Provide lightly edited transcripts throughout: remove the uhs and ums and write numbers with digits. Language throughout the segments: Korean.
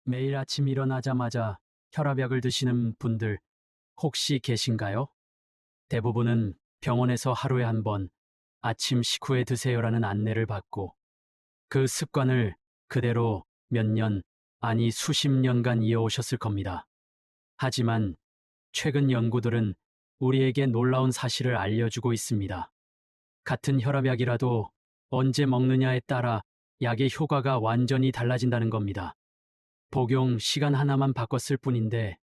매일 아침 일어나자마자 혈압약을 드시는 분들 혹시 계신가요? 대부분은 병원에서 하루에 한 번 아침 식후에 드세요라는 안내를 받고 그 습관을 그대로 몇 년, 아니 수십 년간 이어오셨을 겁니다. 하지만 최근 연구들은 우리에게 놀라운 사실을 알려주고 있습니다. 같은 혈압약이라도 언제 먹느냐에 따라 약의 효과가 완전히 달라진다는 겁니다. 복용 시간 하나만 바꿨을 뿐인데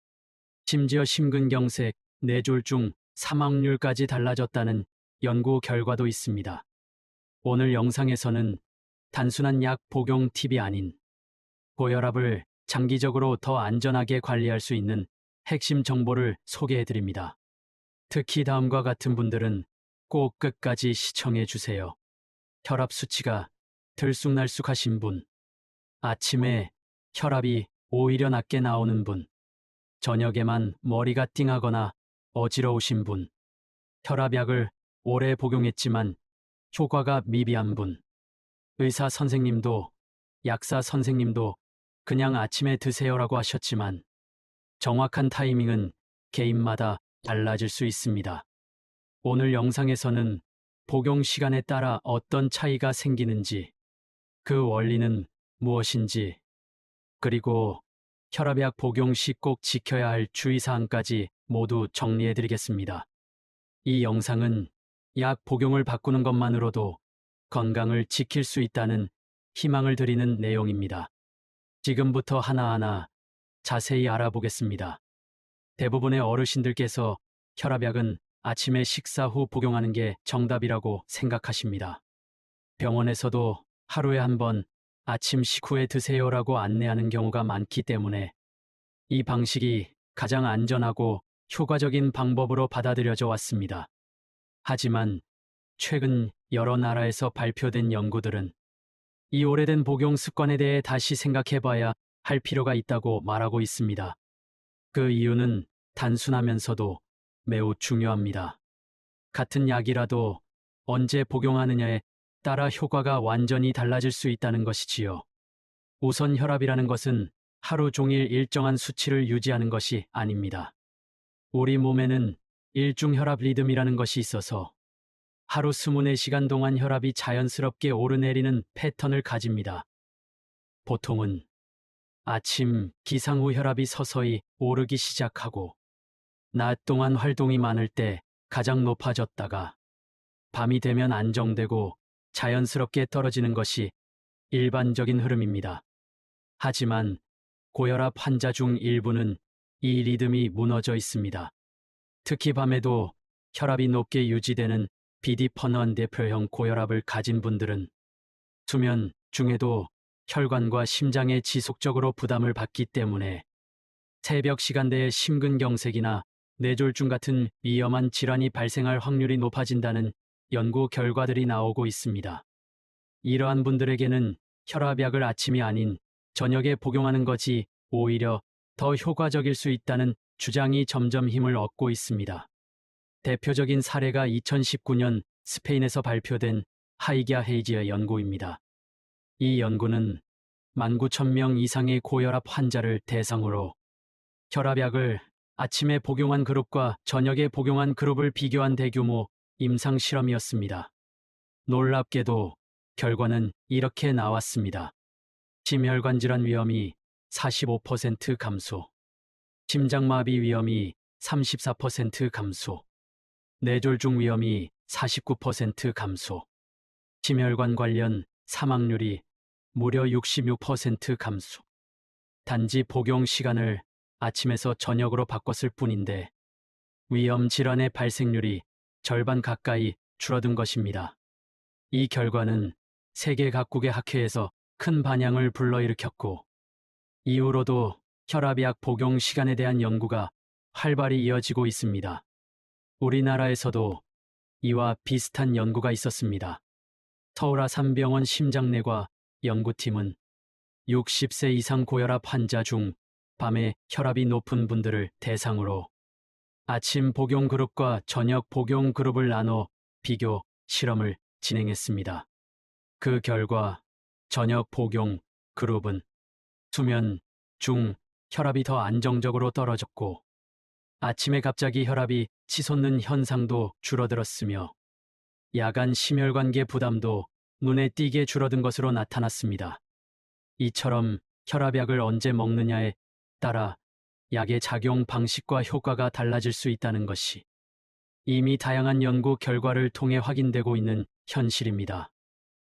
심지어 심근경색, 뇌졸중, 사망률까지 달라졌다는 연구 결과도 있습니다. 오늘 영상에서는 단순한 약 복용 팁이 아닌 고혈압을 장기적으로 더 안전하게 관리할 수 있는 핵심 정보를 소개해 드립니다. 특히 다음과 같은 분들은 꼭 끝까지 시청해 주세요. 혈압 수치가 들쑥날쑥하신 분, 아침에 혈압이 오히려 낮게 나오는 분, 저녁에만 머리가 띵하거나 어지러우신 분, 혈압약을 오래 복용했지만 효과가 미비한 분, 의사 선생님도 약사 선생님도 그냥 아침에 드세요라고 하셨지만 정확한 타이밍은 개인마다 달라질 수 있습니다. 오늘 영상에서는 복용 시간에 따라 어떤 차이가 생기는지, 그 원리는 무엇인지, 그리고 혈압약 복용 시 꼭 지켜야 할 주의사항까지 모두 정리해 드리겠습니다. 이 영상은 약 복용을 바꾸는 것만으로도 건강을 지킬 수 있다는 희망을 드리는 내용입니다. 지금부터 하나하나 자세히 알아보겠습니다. 대부분의 어르신들께서 혈압약은 아침에 식사 후 복용하는 게 정답이라고 생각하십니다. 병원에서도 하루에 한 번 아침 식후에 드세요라고 안내하는 경우가 많기 때문에 이 방식이 가장 안전하고 효과적인 방법으로 받아들여져 왔습니다. 하지만 최근 여러 나라에서 발표된 연구들은 이 오래된 복용 습관에 대해 다시 생각해 봐야 할 필요가 있다고 말하고 있습니다. 그 이유는 단순하면서도 매우 중요합니다. 같은 약이라도 언제 복용하느냐에 따라 효과가 완전히 달라질 수 있다는 것이지요. 우선 혈압이라는 것은 하루 종일 일정한 수치를 유지하는 것이 아닙니다. 우리 몸에는 일중혈압 리듬이라는 것이 있어서 하루 24시간 동안 혈압이 자연스럽게 오르내리는 패턴을 가집니다. 보통은 아침 기상 후 혈압이 서서히 오르기 시작하고 낮 동안 활동이 많을 때 가장 높아졌다가 밤이 되면 안정되고 자연스럽게 떨어지는 것이 일반적인 흐름입니다. 하지만 고혈압 환자 중 일부는 이 리듬이 무너져 있습니다. 특히 밤에도 혈압이 높게 유지되는 비디퍼넌 대표형 고혈압을 가진 분들은 수면 중에도 혈관과 심장에 지속적으로 부담을 받기 때문에 새벽 시간대에 심근경색이나 뇌졸중 같은 위험한 질환이 발생할 확률이 높아진다는 연구 결과들이 나오고 있습니다. 이러한 분들에게는 혈압약을 아침이 아닌 저녁에 복용하는 것이 오히려 더 효과적일 수 있다는 주장이 점점 힘을 얻고 있습니다. 대표적인 사례가 2019년 스페인에서 발표된 하이갸 헤이지의 연구입니다. 이 연구는 19,000명 이상의 고혈압 환자를 대상으로 혈압약을 아침에 복용한 그룹과 저녁에 복용한 그룹을 비교한 대규모 임상 실험이었습니다. 놀랍게도 결과는 이렇게 나왔습니다. 심혈관 질환 위험이 45% 감소, 심장마비 위험이 34% 감소, 뇌졸중 위험이 49% 감소, 심혈관 관련 사망률이 무려 66% 감소. 단지 복용 시간을 아침에서 저녁으로 바꿨을 뿐인데 위험 질환의 발생률이 절반 가까이 줄어든 것입니다. 이 결과는 세계 각국의 학회에서 큰 반향을 불러일으켰고 이후로도 혈압약 복용 시간에 대한 연구가 활발히 이어지고 있습니다. 우리나라에서도 이와 비슷한 연구가 있었습니다. 서울아산병원 심장내과 연구팀은 60세 이상 고혈압 환자 중 밤에 혈압이 높은 분들을 대상으로 아침 복용 그룹과 저녁 복용 그룹을 나눠 비교 실험을 진행했습니다. 그 결과 저녁 복용 그룹은 수면 중, 혈압이 더 안정적으로 떨어졌고 아침에 갑자기 혈압이 치솟는 현상도 줄어들었으며 야간 심혈관계 부담도 눈에 띄게 줄어든 것으로 나타났습니다. 이처럼 혈압약을 언제 먹느냐에 따라 약의 작용 방식과 효과가 달라질 수 있다는 것이 이미 다양한 연구 결과를 통해 확인되고 있는 현실입니다.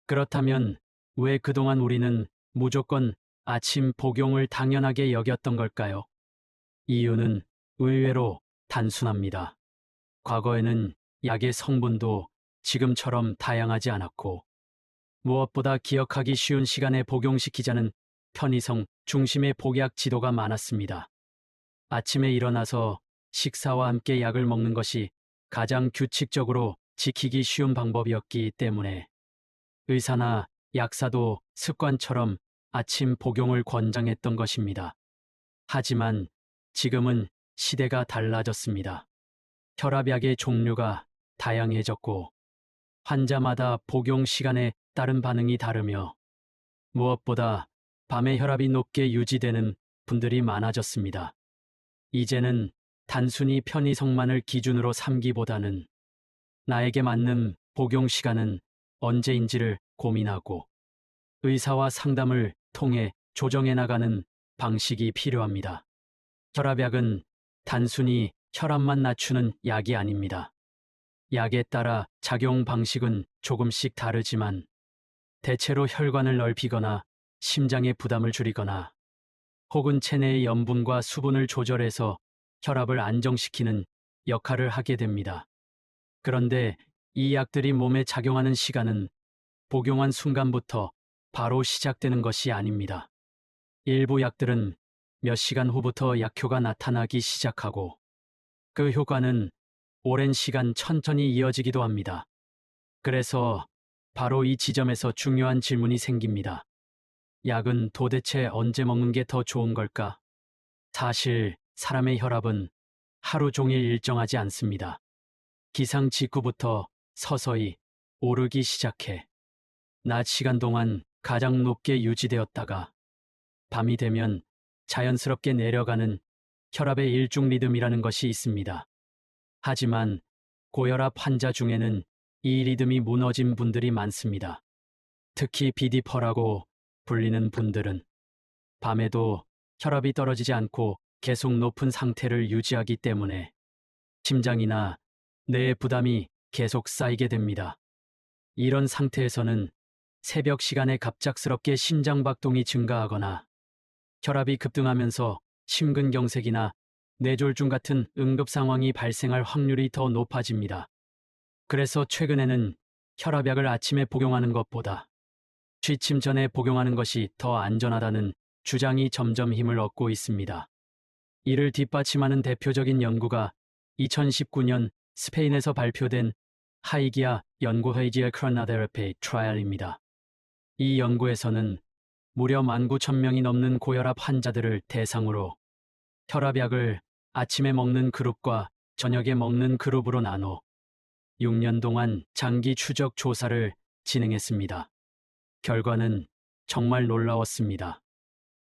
그렇다면 왜 그동안 우리는 무조건 아침 복용을 당연하게 여겼던 걸까요? 이유는 의외로 단순합니다. 과거에는 약의 성분도 지금처럼 다양하지 않았고 무엇보다 기억하기 쉬운 시간에 복용시키자는 편의성 중심의 복약 지도가 많았습니다. 아침에 일어나서 식사와 함께 약을 먹는 것이 가장 규칙적으로 지키기 쉬운 방법이었기 때문에 의사나 약사도 습관처럼 아침 복용을 권장했던 것입니다. 하지만 지금은 시대가 달라졌습니다. 혈압약의 종류가 다양해졌고 환자마다 복용 시간에 따른 반응이 다르며 무엇보다 밤에 혈압이 높게 유지되는 분들이 많아졌습니다. 이제는 단순히 편의성만을 기준으로 삼기보다는 나에게 맞는 복용 시간은 언제인지를 고민하고 의사와 상담을 통해 조정해 나가는 방식이 필요합니다. 혈압약은 단순히 혈압만 낮추는 약이 아닙니다. 약에 따라 작용 방식은 조금씩 다르지만 대체로 혈관을 넓히거나 심장의 부담을 줄이거나 혹은 체내의 염분과 수분을 조절해서 혈압을 안정시키는 역할을 하게 됩니다. 그런데 이 약들이 몸에 작용하는 시간은 복용한 순간부터 바로 시작되는 것이 아닙니다. 일부 약들은 몇 시간 후부터 약효가 나타나기 시작하고 그 효과는 오랜 시간 천천히 이어지기도 합니다. 그래서 바로 이 지점에서 중요한 질문이 생깁니다. 약은 도대체 언제 먹는 게 더 좋은 걸까? 사실 사람의 혈압은 하루 종일 일정하지 않습니다. 기상 직후부터 서서히 오르기 시작해 낮 시간 동안 가장 높게 유지되었다가 밤이 되면 자연스럽게 내려가는 혈압의 일중 리듬이라는 것이 있습니다. 하지만 고혈압 환자 중에는 이 리듬이 무너진 분들이 많습니다. 특히 비디퍼라고 불리는 분들은 밤에도 혈압이 떨어지지 않고 계속 높은 상태를 유지하기 때문에 심장이나 뇌의 부담이 계속 쌓이게 됩니다. 이런 상태에서는 새벽 시간에 갑작스럽게 심장박동이 증가하거나 혈압이 급등하면서 심근경색이나 뇌졸중 같은 응급 상황이 발생할 확률이 더 높아집니다. 그래서 최근에는 혈압약을 아침에 복용하는 것보다 취침 전에 복용하는 것이 더 안전하다는 주장이 점점 힘을 얻고 있습니다. 이를 뒷받침하는 대표적인 연구가 2019년 스페인에서 발표된 하이기아 연구 헤이지의 크로나테라피 트라이얼입니다. 이 연구에서는 무려 19,000명이 넘는 고혈압 환자들을 대상으로 혈압약을 아침에 먹는 그룹과 저녁에 먹는 그룹으로 나눠 6년 동안 장기 추적 조사를 진행했습니다. 결과는 정말 놀라웠습니다.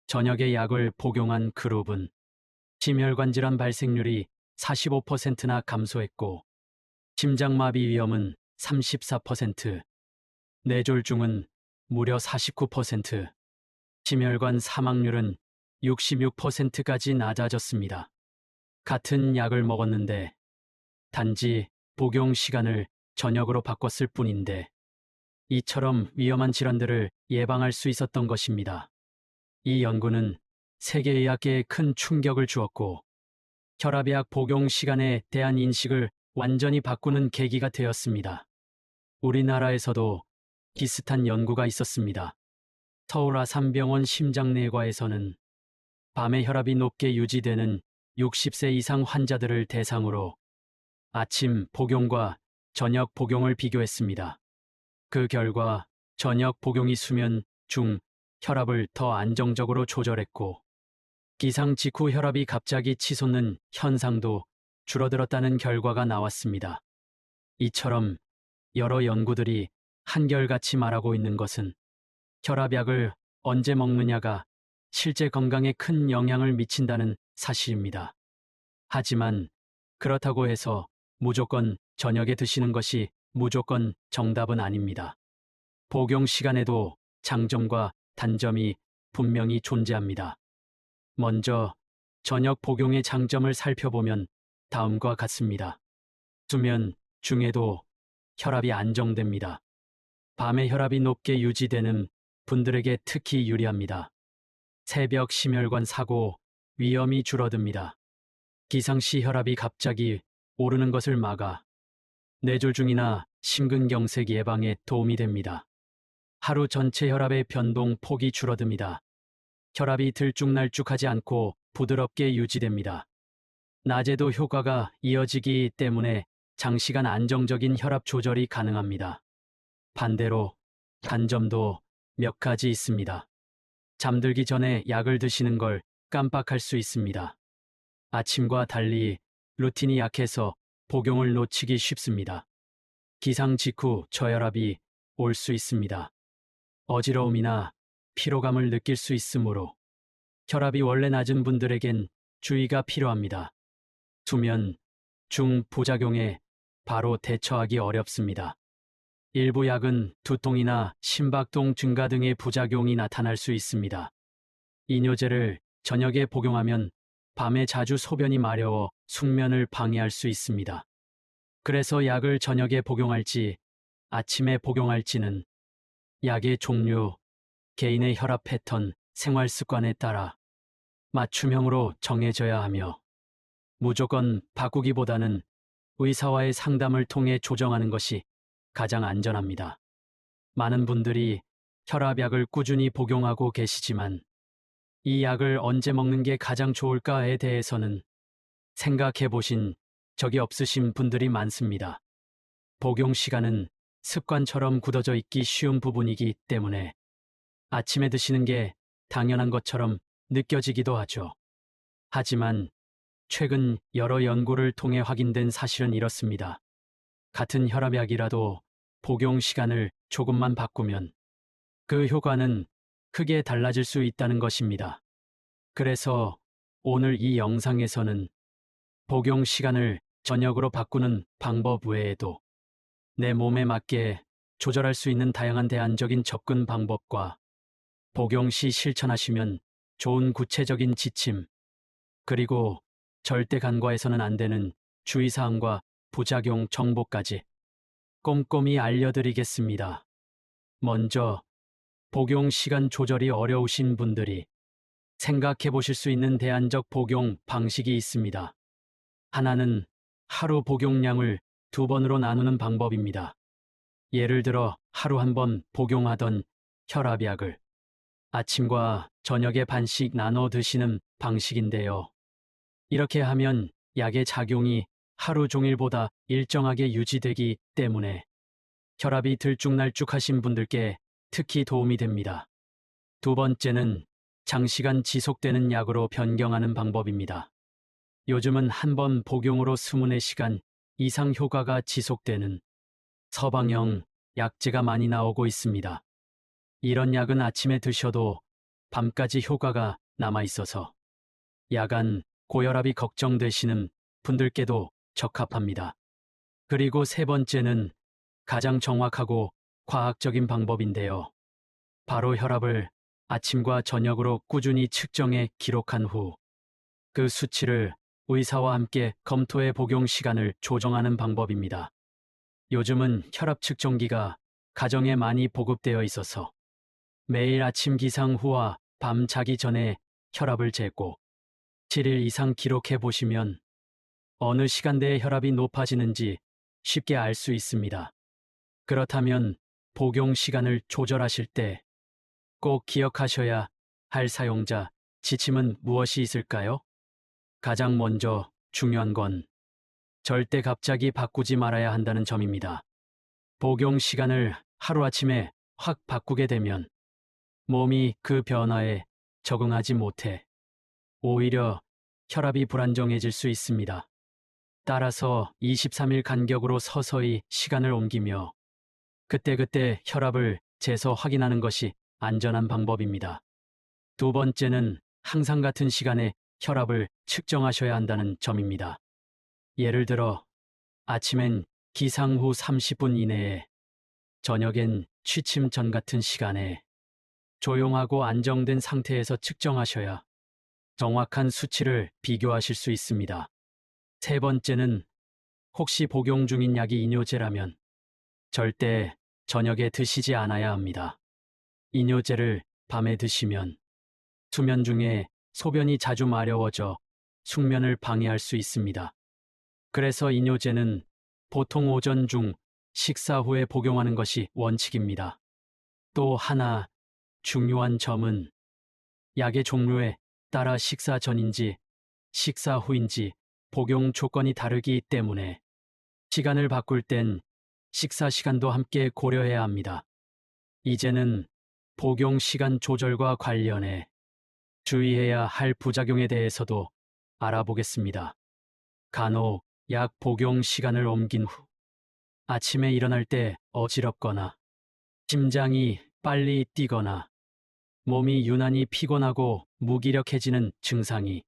저녁에 약을 복용한 그룹은 심혈관 질환 발생률이 45%나 감소했고 심장마비 위험은 34%, 뇌졸중은 무려 49%, 심혈관 사망률은 66%까지 낮아졌습니다. 같은 약을 먹었는데 단지 복용 시간을 저녁으로 바꿨을 뿐인데 이처럼 위험한 질환들을 예방할 수 있었던 것입니다. 이 연구는 세계의학계에 큰 충격을 주었고 혈압약 복용 시간에 대한 인식을 완전히 바꾸는 계기가 되었습니다. 우리나라에서도 비슷한 연구가 있었습니다. 서울 아산병원 심장내과에서는 밤에 혈압이 높게 유지되는 60세 이상 환자들을 대상으로 아침 복용과 저녁 복용을 비교했습니다. 그 결과 저녁 복용이 수면 중 혈압을 더 안정적으로 조절했고 기상 직후 혈압이 갑자기 치솟는 현상도 줄어들었다는 결과가 나왔습니다. 이처럼 여러 연구들이 한결같이 말하고 있는 것은 혈압약을 언제 먹느냐가 실제 건강에 큰 영향을 미친다는 사실입니다. 하지만 그렇다고 해서 무조건 저녁에 드시는 것이 무조건 정답은 아닙니다. 복용 시간에도 장점과 단점이 분명히 존재합니다. 먼저 저녁 복용의 장점을 살펴보면 다음과 같습니다. 수면 중에도 혈압이 안정됩니다. 밤에 혈압이 높게 유지되는 분들에게 특히 유리합니다. 새벽 심혈관 사고 위험이 줄어듭니다. 기상시 혈압이 갑자기 오르는 것을 막아 뇌졸중이나 심근경색 예방에 도움이 됩니다. 하루 전체 혈압의 변동 폭이 줄어듭니다. 혈압이 들쭉날쭉하지 않고 부드럽게 유지됩니다. 낮에도 효과가 이어지기 때문에 장시간 안정적인 혈압 조절이 가능합니다. 반대로 단점도 몇 가지 있습니다. 잠들기 전에 약을 드시는 걸 깜빡할 수 있습니다. 아침과 달리 루틴이 약해서 복용을 놓치기 쉽습니다. 기상 직후 저혈압이 올 수 있습니다. 어지러움이나 피로감을 느낄 수 있으므로 혈압이 원래 낮은 분들에겐 주의가 필요합니다. 수면 중 부작용에 바로 대처하기 어렵습니다. 일부 약은 두통이나 심박동 증가 등의 부작용이 나타날 수 있습니다. 이뇨제를 저녁에 복용하면 밤에 자주 소변이 마려워 숙면을 방해할 수 있습니다. 그래서 약을 저녁에 복용할지 아침에 복용할지는 약의 종류, 개인의 혈압 패턴, 생활 습관에 따라 맞춤형으로 정해져야 하며 무조건 바꾸기보다는 의사와의 상담을 통해 조정하는 것이 가장 안전합니다. 많은 분들이 혈압약을 꾸준히 복용하고 계시지만 이 약을 언제 먹는 게 가장 좋을까에 대해서는 생각해 보신 적이 없으신 분들이 많습니다. 복용 시간은 습관처럼 굳어져 있기 쉬운 부분이기 때문에 아침에 드시는 게 당연한 것처럼 느껴지기도 하죠. 하지만 최근 여러 연구를 통해 확인된 사실은 이렇습니다. 같은 혈압약이라도 복용 시간을 조금만 바꾸면 그 효과는 크게 달라질 수 있다는 것입니다. 그래서 오늘 이 영상에서는 복용 시간을 저녁으로 바꾸는 방법 외에도 내 몸에 맞게 조절할 수 있는 다양한 대안적인 접근 방법과 복용 시 실천하시면 좋은 구체적인 지침, 그리고 절대 간과해서는 안 되는 주의사항과 부작용 정보까지 꼼꼼히 알려드리겠습니다. 먼저 복용 시간 조절이 어려우신 분들이 생각해 보실 수 있는 대안적 복용 방식이 있습니다. 하나는 하루 복용량을 2번으로 나누는 방법입니다. 예를 들어 하루 1번 복용하던 혈압약을 아침과 저녁에 반씩 나눠 드시는 방식인데요. 이렇게 하면 약의 작용이 하루 종일보다 일정하게 유지되기 때문에 혈압이 들쭉날쭉하신 분들께 특히 도움이 됩니다. 두 번째는 장시간 지속되는 약으로 변경하는 방법입니다. 요즘은 한 번 복용으로 24시간 이상 효과가 지속되는 서방형 약제가 많이 나오고 있습니다. 이런 약은 아침에 드셔도 밤까지 효과가 남아 있어서 야간 고혈압이 걱정되시는 분들께도 적합합니다. 그리고 세 번째는 가장 정확하고 과학적인 방법인데요. 바로 혈압을 아침과 저녁으로 꾸준히 측정해 기록한 후 그 수치를 의사와 함께 검토해 복용 시간을 조정하는 방법입니다. 요즘은 혈압 측정기가 가정에 많이 보급되어 있어서 매일 아침 기상 후와 밤 자기 전에 혈압을 재고 7일 이상 기록해 보시면 어느 시간대에 혈압이 높아지는지 쉽게 알 수 있습니다. 그렇다면 복용 시간을 조절하실 때 꼭 기억하셔야 할 사용자 지침은 무엇이 있을까요? 가장 먼저 중요한 건 절대 갑자기 바꾸지 말아야 한다는 점입니다. 복용 시간을 하루아침에 확 바꾸게 되면 몸이 그 변화에 적응하지 못해 오히려 혈압이 불안정해질 수 있습니다. 따라서 23일 간격으로 서서히 시간을 옮기며 그때그때 혈압을 재서 확인하는 것이 안전한 방법입니다. 두 번째는 항상 같은 시간에 혈압을 측정하셔야 한다는 점입니다. 예를 들어 아침엔 기상 후 30분 이내에, 저녁엔 취침 전 같은 시간에 조용하고 안정된 상태에서 측정하셔야 정확한 수치를 비교하실 수 있습니다. 세 번째는 혹시 복용 중인 약이 이뇨제라면 절대 저녁에 드시지 않아야 합니다. 이뇨제를 밤에 드시면 수면 중에 소변이 자주 마려워져 숙면을 방해할 수 있습니다. 그래서 이뇨제는 보통 오전 중 식사 후에 복용하는 것이 원칙입니다. 또 하나 중요한 점은 약의 종류에 따라 식사 전인지 식사 후인지 복용 조건이 다르기 때문에 시간을 바꿀 땐 식사 시간도 함께 고려해야 합니다. 이제는 복용 시간 조절과 관련해 주의해야 할 부작용에 대해서도 알아보겠습니다. 간혹 약 복용 시간을 옮긴 후 아침에 일어날 때 어지럽거나 심장이 빨리 뛰거나 몸이 유난히 피곤하고 무기력해지는 증상이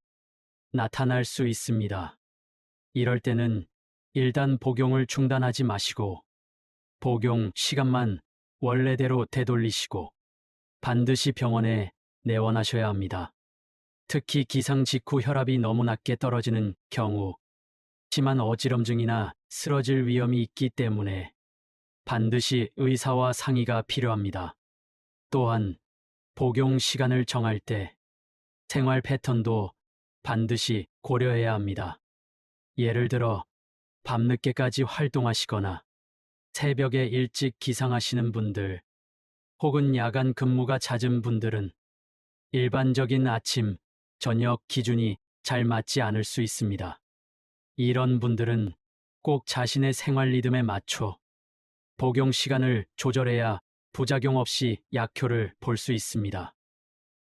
나타날 수 있습니다. 이럴 때는 일단 복용을 중단하지 마시고 복용 시간만 원래대로 되돌리시고 반드시 병원에 내원하셔야 합니다. 특히 기상 직후 혈압이 너무 낮게 떨어지는 경우 심한 어지럼증이나 쓰러질 위험이 있기 때문에 반드시 의사와 상의가 필요합니다. 또한 복용 시간을 정할 때 생활 패턴도 반드시 고려해야 합니다. 예를 들어 밤늦게까지 활동하시거나 새벽에 일찍 기상하시는 분들, 혹은 야간 근무가 잦은 분들은 일반적인 아침, 저녁 기준이 잘 맞지 않을 수 있습니다. 이런 분들은 꼭 자신의 생활 리듬에 맞춰 복용 시간을 조절해야 부작용 없이 약효를 볼 수 있습니다.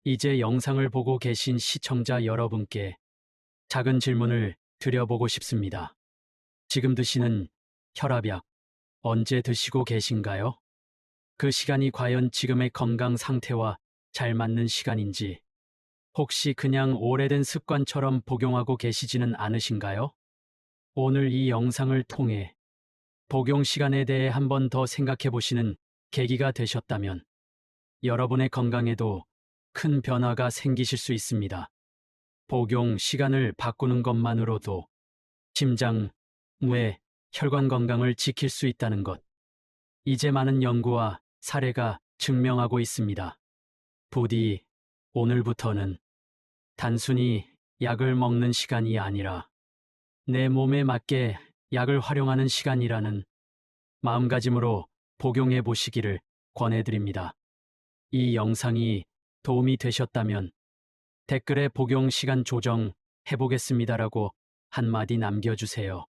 이제 영상을 보고 계신 시청자 여러분께 작은 질문을 드려보고 싶습니다. 지금 드시는 혈압약 언제 드시고 계신가요? 그 시간이 과연 지금의 건강 상태와 잘 맞는 시간인지, 혹시 그냥 오래된 습관처럼 복용하고 계시지는 않으신가요? 오늘 이 영상을 통해 복용 시간에 대해 한 번 더 생각해 보시는 계기가 되셨다면 여러분의 건강에도 큰 변화가 생기실 수 있습니다. 복용 시간을 바꾸는 것만으로도 심장, 뇌, 혈관 건강을 지킬 수 있다는 것, 이제 많은 연구와 사례가 증명하고 있습니다. 부디 오늘부터는 단순히 약을 먹는 시간이 아니라 내 몸에 맞게 약을 활용하는 시간이라는 마음가짐으로 복용해 보시기를 권해드립니다. 이 영상이 도움이 되셨다면 댓글에 복용 시간 조정 해보겠습니다라고 한마디 남겨주세요.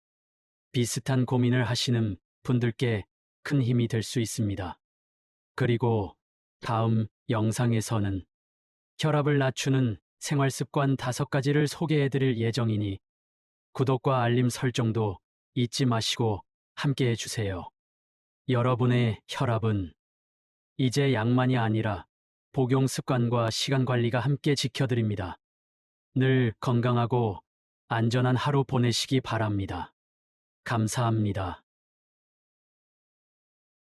비슷한 고민을 하시는 분들께 큰 힘이 될 수 있습니다. 그리고 다음 영상에서는 혈압을 낮추는 생활습관 5가지를 소개해드릴 예정이니 구독과 알림 설정도 잊지 마시고 함께 해주세요. 여러분의 혈압은 이제 약만이 아니라 복용 습관과 시간 관리가 함께 지켜드립니다. 늘 건강하고 안전한 하루 보내시기 바랍니다. 감사합니다.